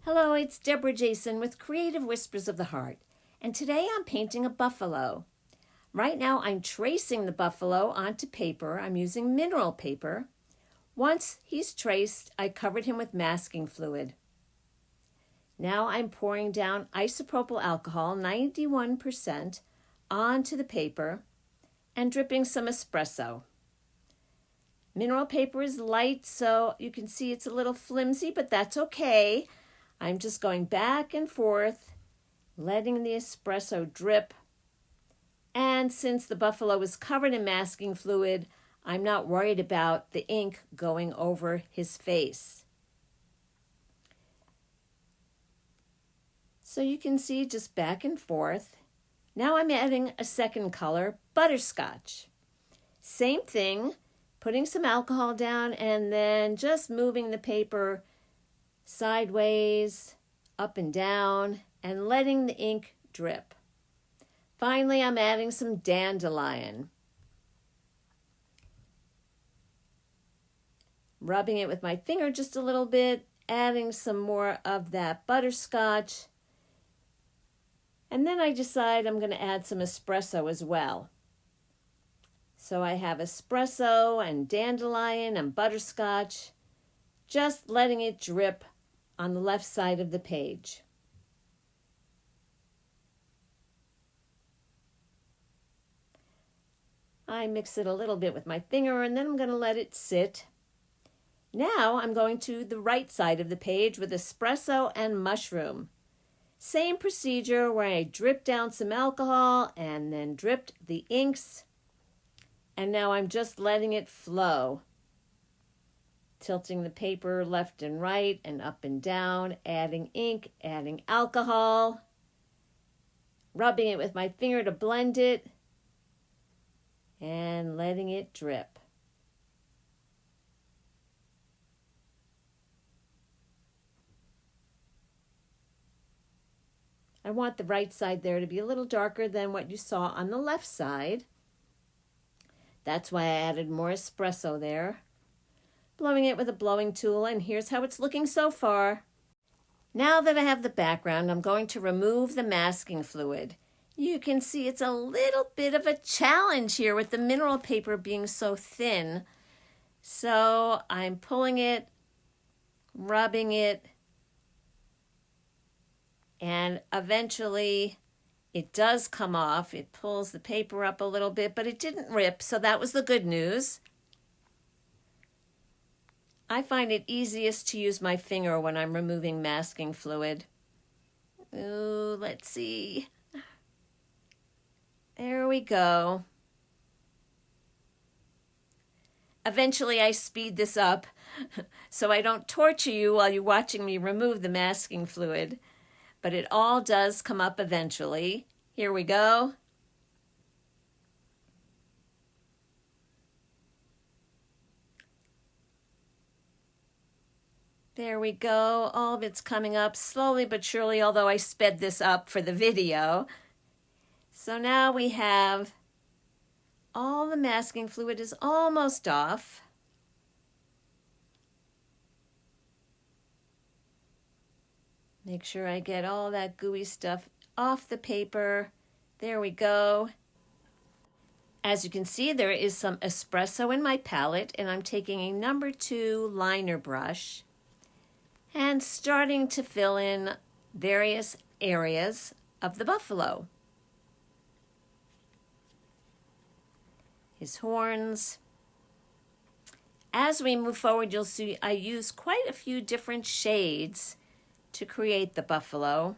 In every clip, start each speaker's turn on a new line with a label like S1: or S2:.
S1: Hello, it's Debra Jason with Creative Whispers of the Heart, and today I'm painting a buffalo. Right now I'm tracing the buffalo onto paper. I'm using mineral paper. Once he's traced, I covered him with masking fluid. Now I'm pouring down isopropyl alcohol, 91%, onto the paper and dripping some espresso. Mineral paper is light, so you can see it's a little flimsy, but that's okay. I'm just going back and forth, letting the espresso drip. And since the buffalo is covered in masking fluid, I'm not worried about the ink going over his face. So you can see just back and forth. Now I'm adding a second color, butterscotch. Same thing, putting some alcohol down and then just moving the paper sideways, up and down, and letting the ink drip. Finally, I'm adding some dandelion. Rubbing it with my finger just a little bit, adding some more of that butterscotch. And then I decide I'm going to add some espresso as well. So I have espresso and dandelion and butterscotch, just letting it drip on the left side of the page. I mix it a little bit with my finger and then I'm going to let it sit. Now I'm going to the right side of the page with espresso and mushroom. Same procedure where I dripped down some alcohol and then dripped the inks. And now I'm just letting it flow. Tilting the paper left and right and up and down, adding ink, adding alcohol, rubbing it with my finger to blend it, and letting it drip. I want the right side there to be a little darker than what you saw on the left side. That's why I added more espresso there. Blowing it with a blowing tool, and here's how it's looking so far. Now that I have the background, I'm going to remove the masking fluid. You can see it's a little bit of a challenge here with the mineral paper being so thin. So I'm pulling it, rubbing it, and eventually it does come off. It pulls the paper up a little bit, but it didn't rip, so that was the good news. I find it easiest to use my finger when I'm removing masking fluid. Ooh, let's see. There we go. Eventually I speed this up so I don't torture you while you're watching me remove the masking fluid. But it all does come up eventually. Here we go. There we go. All of it's coming up slowly but surely, although I sped this up for the video. So now we have all the masking fluid is almost off. Make sure I get all that gooey stuff off the paper. There we go. As you can see, there is some espresso in my palette, and I'm taking a number 2 liner brush and starting to fill in various areas of the buffalo. His horns. As we move forward, you'll see I use quite a few different shades to create the buffalo.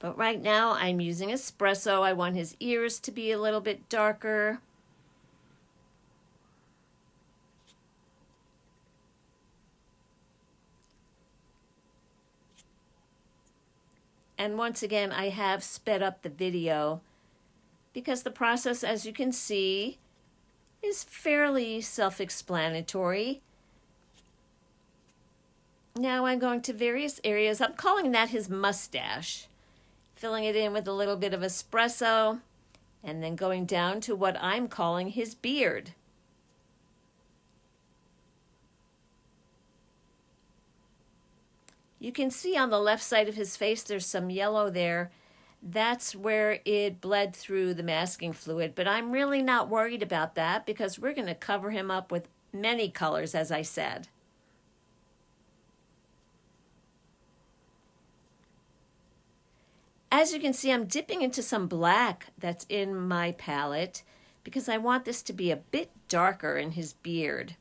S1: But right now I'm using espresso. I want his ears to be a little bit darker. And once again, I have sped up the video because the process, as you can see, is fairly self-explanatory. Now I'm going to various areas. I'm calling that his mustache. Filling it in with a little bit of espresso, and then going down to what I'm calling his beard. You can see on the left side of his face there's some yellow there. That's where it bled through the masking fluid, but I'm really not worried about that because we're going to cover him up with many colors, as I said. As you can see, I'm dipping into some black that's in my palette because I want this to be a bit darker in his beard.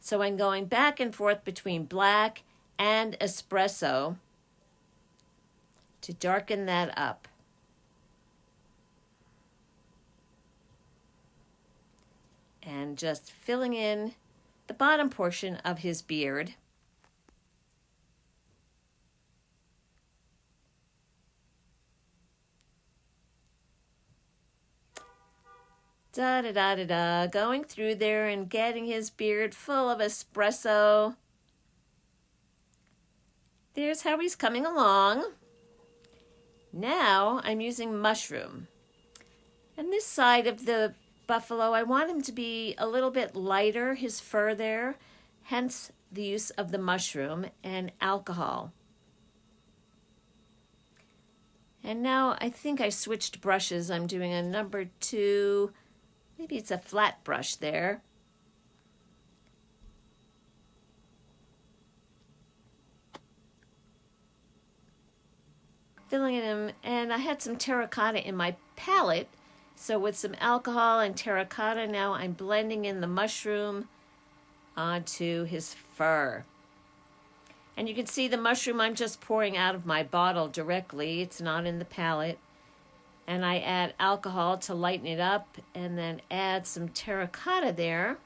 S1: So I'm going back and forth between black and espresso to darken that up. And just filling in the bottom portion of his beard. Da-da-da-da-da, going through there and getting his beard full of espresso. There's how he's coming along. Now I'm using mushroom. And this side of the buffalo, I want him to be a little bit lighter, his fur there, hence the use of the mushroom and alcohol. And now I think I switched brushes. I'm doing a number 2, maybe it's a flat brush there. Filling it in, and I had some terracotta in my palette, so with some alcohol and terracotta, now I'm blending in the mushroom onto his fur. And you can see the mushroom I'm just pouring out of my bottle directly. It's not in the palette. And I add alcohol to lighten it up and then add some terracotta there.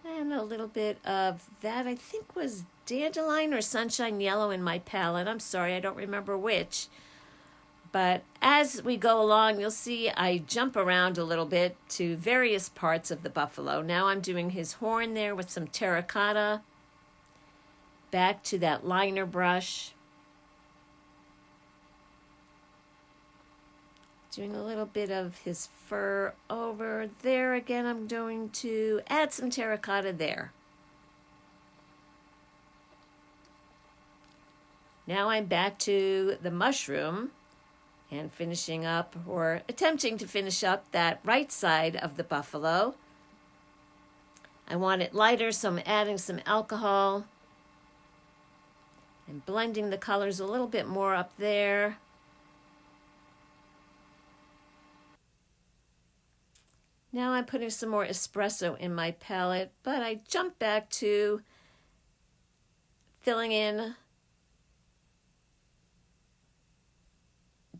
S1: And a little bit of that, I think was dandelion or sunshine yellow in my palette. I'm sorry, I don't remember which. But as we go along, you'll see I jump around a little bit to various parts of the buffalo. Now I'm doing his horn there with some terracotta. Back to that liner brush. Doing a little bit of his fur over there. Again, I'm going to add some terracotta there. Now I'm back to the mushroom and finishing up, or attempting to finish up, that right side of the buffalo. I want it lighter, so I'm adding some alcohol and blending the colors a little bit more up there. Now I'm putting some more espresso in my palette, but I jump back to filling in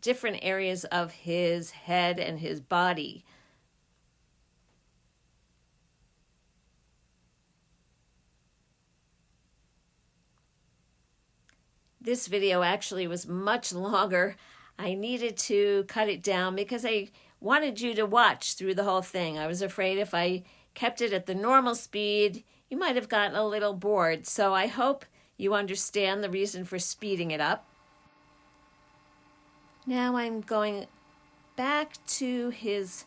S1: different areas of his head and his body. This video actually was much longer. I needed to cut it down because I wanted you to watch through the whole thing. I was afraid if I kept it at the normal speed, you might have gotten a little bored. So I hope you understand the reason for speeding it up. Now I'm going back to his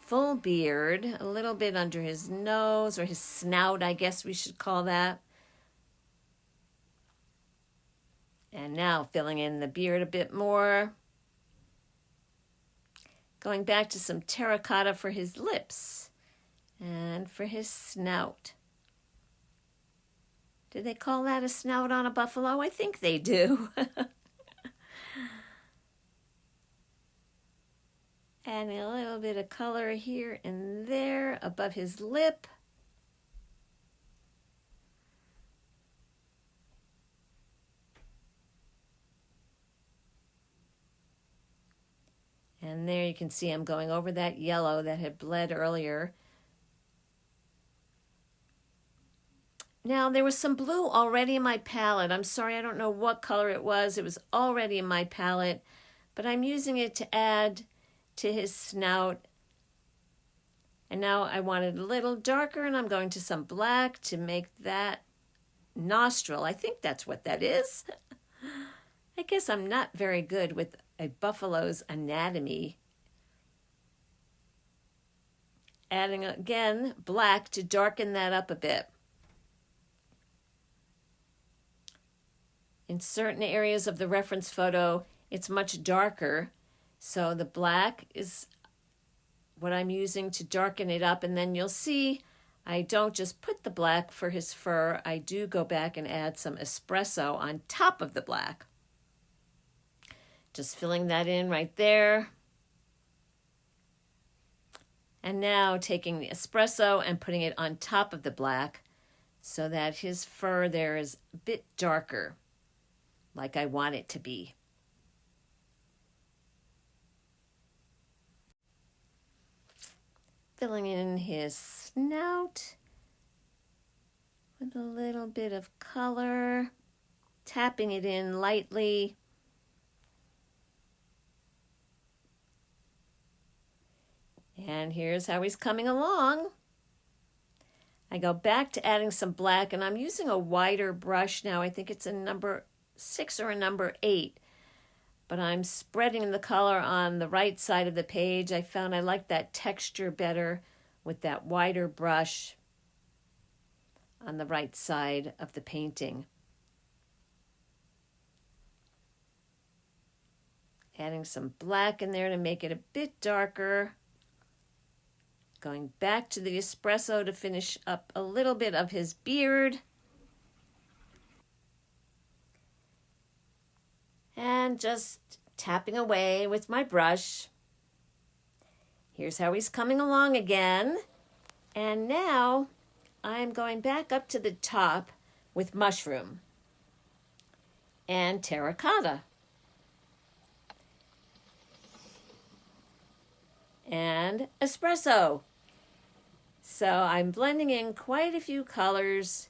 S1: full beard, a little bit under his nose, or his snout, I guess we should call that. And now filling in the beard a bit more. Going back to some terracotta for his lips and for his snout. Do they call that a snout on a buffalo? I think they do. Adding a little bit of color here and there above his lip. And there you can see I'm going over that yellow that had bled earlier. Now there was some blue already in my palette. I'm sorry, I don't know what color it was. It was already in my palette, but I'm using it to add to his snout. And now I want it a little darker, and I'm going to some black to make that nostril. I think that's what that is. I guess I'm not very good with a buffalo's anatomy. Adding again black to darken that up a bit. In certain areas of the reference photo, it's much darker. So the black is what I'm using to darken it up. And then you'll see I don't just put the black for his fur. I do go back and add some espresso on top of the black. Just filling that in right there. And now taking the espresso and putting it on top of the black so that his fur there is a bit darker, like I want it to be. Filling in his snout with a little bit of color, tapping it in lightly. And here's how he's coming along. I go back to adding some black, and I'm using a wider brush now. I think it's a number 6 or a number 8. But I'm spreading the color on the right side of the page. I found I like that texture better with that wider brush on the right side of the painting. Adding some black in there to make it a bit darker. Going back to the espresso to finish up a little bit of his beard. And just tapping away with my brush. Here's how he's coming along again. And now I'm going back up to the top with mushroom and terracotta. And espresso. So I'm blending in quite a few colors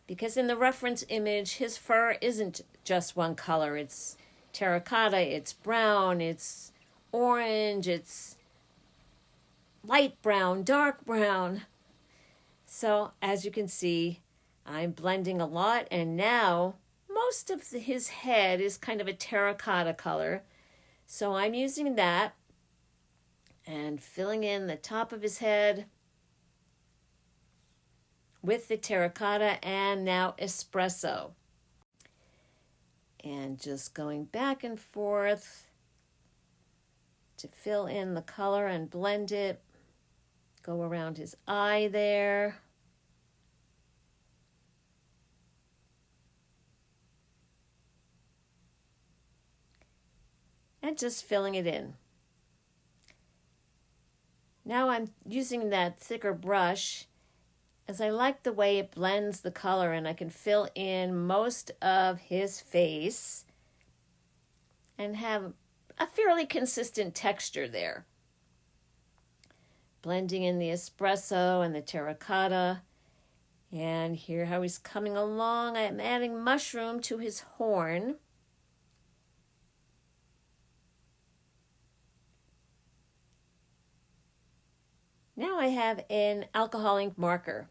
S1: because in the reference image, his fur isn't just one color. It's terracotta, it's brown, it's orange, it's light brown, dark brown. So as you can see, I'm blending a lot, and now most of his head is kind of a terracotta color. So I'm using that and filling in the top of his head with the terracotta and now espresso. And just going back and forth to fill in the color and blend it. Go around his eye there. And just filling it in. Now I'm using that thicker brush as I like the way it blends the color, and I can fill in most of his face and have a fairly consistent texture there. Blending in the espresso and the terracotta. And here how he's coming along. I'm adding mushroom to his horn. Now I have an alcohol ink marker.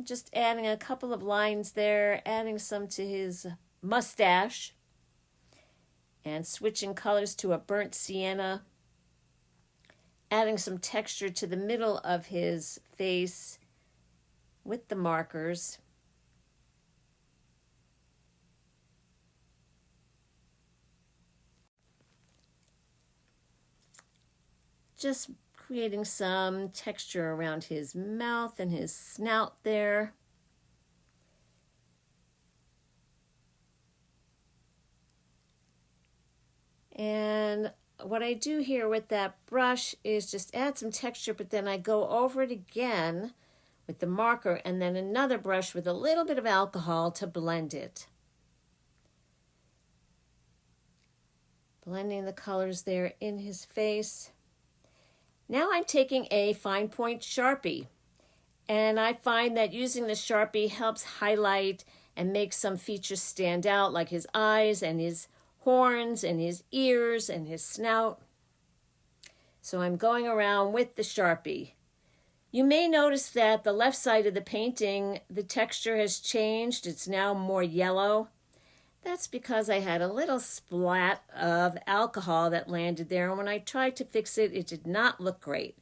S1: Just adding a couple of lines there, adding some to his mustache, and switching colors to a burnt sienna, adding some texture to the middle of his face with the markers. Just creating some texture around his mouth and his snout there. And what I do here with that brush is just add some texture, but then I go over it again with the marker and then another brush with a little bit of alcohol to blend it. Blending the colors there in his face. Now I'm taking a fine point Sharpie, and I find that using the Sharpie helps highlight and make some features stand out, like his eyes and his horns and his ears and his snout. So I'm going around with the Sharpie. You may notice that the left side of the painting, the texture has changed. It's now more yellow. That's because I had a little splat of alcohol that landed there, and when I tried to fix it, it did not look great.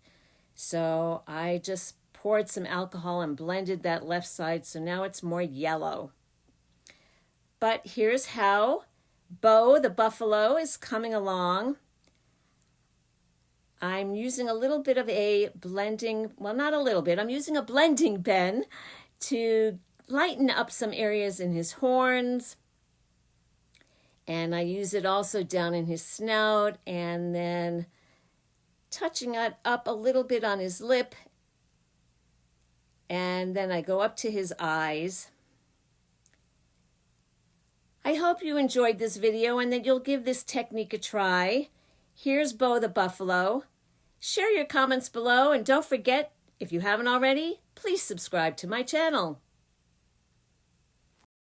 S1: So I just poured some alcohol and blended that left side, so now it's more yellow. But here's how Beau, the buffalo, is coming along. I'm using a little bit of a blending, well, not a little bit, I'm using a blending pen to lighten up some areas in his horns. And I use it also down in his snout, and then touching it up a little bit on his lip. And then I go up to his eyes. I hope you enjoyed this video and that you'll give this technique a try. Here's Beau the buffalo. Share your comments below, and don't forget, if you haven't already, please subscribe to my channel.